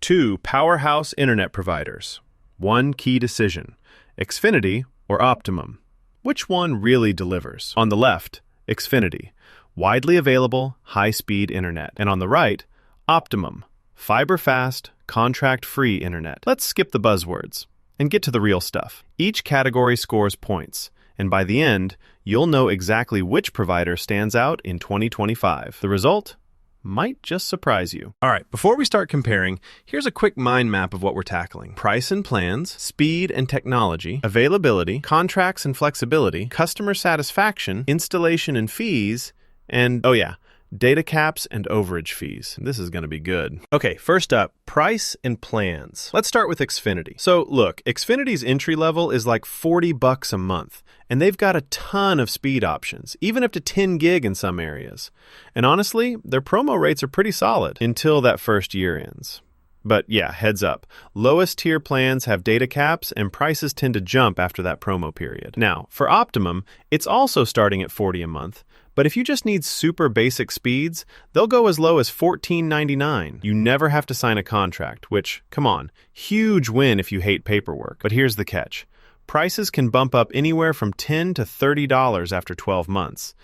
Two powerhouse internet providers. One key decision: Xfinity or Optimum. Which one really delivers? On the left, Xfinity, widely available, high-speed internet. And on the right, Optimum, fiber-fast, contract-free internet. Let's skip the buzzwords and get to the real stuff. Each category scores points, and by the end, you'll know exactly which provider stands out in 2025. The result might just surprise you. All right, before we start comparing, here's a quick mind map of what we're tackling. Price and plans, speed and technology, availability, contracts and flexibility, customer satisfaction, installation and fees, and, oh yeah, data caps and overage fees. This is going to be good. Okay, first up, price and plans. Let's start with Xfinity. So look, Xfinity's entry level is like $40 a month, and they've got a ton of speed options, even up to 10 gig in some areas. And honestly, their promo rates are pretty solid until that first year ends. But yeah, heads up, lowest tier plans have data caps and prices tend to jump after that promo period. Now, for Optimum, it's also starting at $40 a month, but if you just need super basic speeds, they'll go as low as $14.99. You never have to sign a contract, which, come on, huge win if you hate paperwork. But here's the catch. Prices can bump up anywhere from $10 to $30 after 12 months.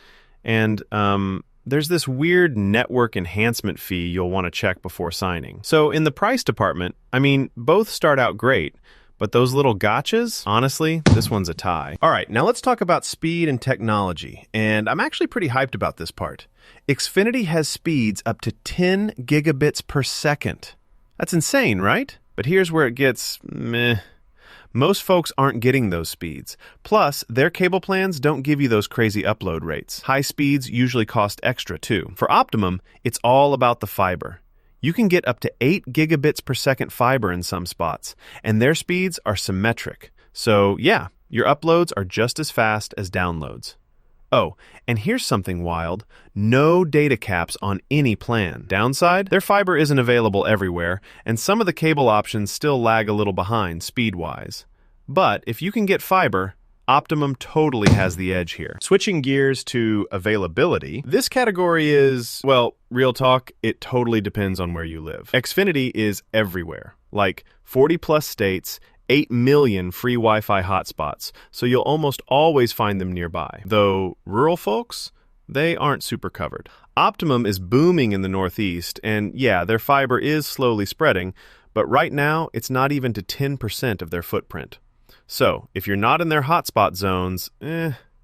And, there's this weird network enhancement fee you'll want to check before signing. So in the price department, I mean, both start out great, but those little gotchas, honestly, this one's a tie. All right, now let's talk about speed and technology, and I'm actually pretty hyped about this part. Xfinity has speeds up to 10 gigabits per second. That's insane, right? But here's where it gets meh. Most folks aren't getting those speeds. Plus, their cable plans don't give you those crazy upload rates. High speeds usually cost extra, too. For Optimum, it's all about the fiber. You can get up to 8 gigabits per second fiber in some spots, and their speeds are symmetric. So, yeah, your uploads are just as fast as downloads. Oh, and here's something wild. No data caps on any plan. Downside, their fiber isn't available everywhere, and some of the cable options still lag a little behind speed-wise. But if you can get fiber, Optimum totally has the edge here. Switching gears to availability, this category is, well, real talk, it totally depends on where you live. Xfinity is everywhere, like 40-plus states, 8 million free Wi-Fi hotspots, so you'll almost always find them nearby. Though rural folks, they aren't super covered. Optimum is booming in the Northeast, and yeah, their fiber is slowly spreading, but right now it's not even to 10% of their footprint. So, if you're not in their hotspot zones,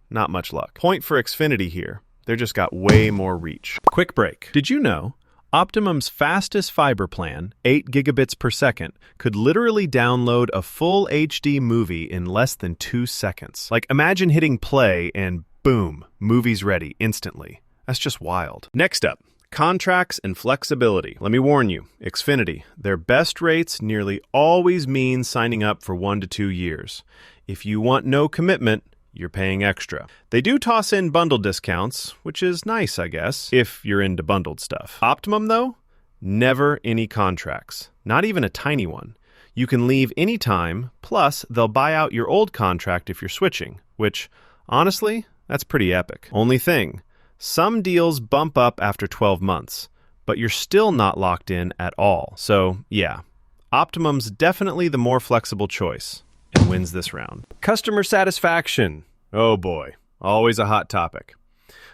not much luck. Point for Xfinity here. They've just got way more reach. Quick break. Did you know Optimum's fastest fiber plan, 8 gigabits per second, could literally download a full HD movie in less than 2 seconds? Like, imagine hitting play and boom, movie's ready instantly. That's just wild. Next up, contracts and flexibility. Let me warn you, Xfinity, their best rates nearly always mean signing up for 1 to 2 years. If you want no commitment, you're paying extra. They do toss in bundle discounts, which is nice, I guess, if you're into bundled stuff. Optimum, though, never any contracts, not even a tiny one. You can leave anytime, plus they'll buy out your old contract if you're switching, which, honestly, that's pretty epic. Only thing, some deals bump up after 12 months, but you're still not locked in at all. So, yeah, Optimum's definitely the more flexible choice and wins this round. Customer satisfaction. Oh boy, always a hot topic.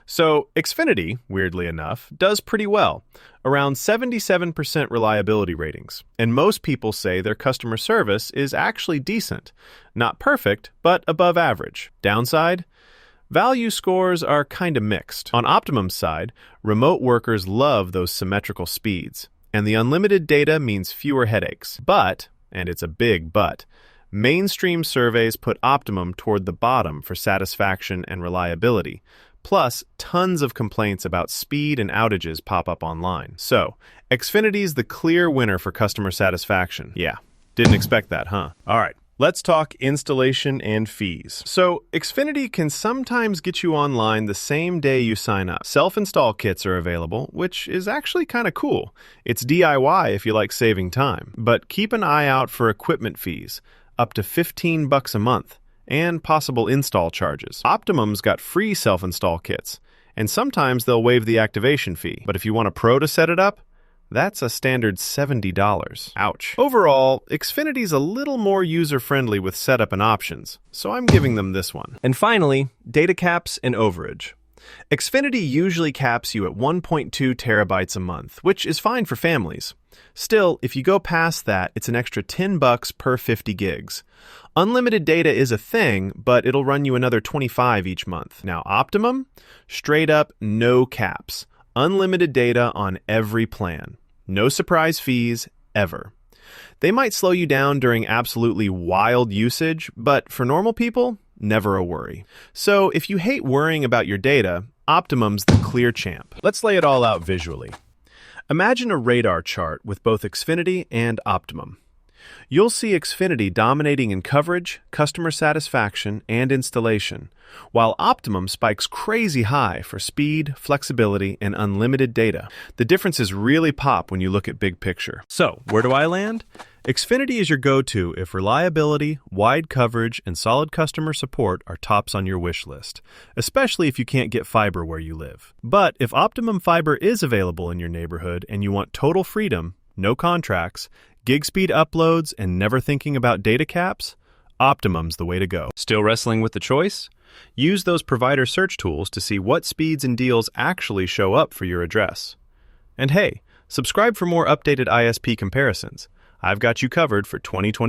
So Xfinity, weirdly enough, does pretty well, around 77% reliability ratings. And most people say their customer service is actually decent. Not perfect, but above average. Downside? Value scores are kinda mixed. On Optimum's side, remote workers love those symmetrical speeds, and the unlimited data means fewer headaches. But, and it's a big but, mainstream surveys put Optimum toward the bottom for satisfaction and reliability. Plus, tons of complaints about speed and outages pop up online. So, Xfinity's the clear winner for customer satisfaction. Yeah, didn't expect that, huh? All right, let's talk installation and fees. So, Xfinity can sometimes get you online the same day you sign up. Self-install kits are available, which is actually kind of cool. It's DIY if you like saving time. But keep an eye out for equipment fees, up to $15 a month, and possible install charges. Optimum's got free self-install kits, and sometimes they'll waive the activation fee. But if you want a pro to set it up, That's a standard $70. Ouch. Overall, Xfinity's a little more user-friendly with setup and options, so I'm giving them this one. And finally, data caps and overage. Xfinity usually caps you at 1.2 terabytes a month, which is fine for families. Still, if you go past that, it's an extra $10 per 50 gigs. Unlimited data is a thing, but it'll run you another $25 each month. Now, Optimum? Straight up, no caps. Unlimited data on every plan. No surprise fees, ever. They might slow you down during absolutely wild usage, but for normal people, never a worry. So if you hate worrying about your data, Optimum's the clear champ. Let's lay it all out visually. Imagine a radar chart with both Xfinity and Optimum. You'll see Xfinity dominating in coverage, customer satisfaction, and installation, while Optimum spikes crazy high for speed, flexibility, and unlimited data. The differences really pop when you look at big picture. So, where do I land? Xfinity is your go-to if reliability, wide coverage, and solid customer support are tops on your wish list, especially if you can't get fiber where you live. But if Optimum Fiber is available in your neighborhood and you want total freedom, no contracts, gig speed uploads, and never thinking about data caps, Optimum's the way to go. Still wrestling with the choice? Use those provider search tools to see what speeds and deals actually show up for your address. And hey, subscribe for more updated ISP comparisons. I've got you covered for 2020.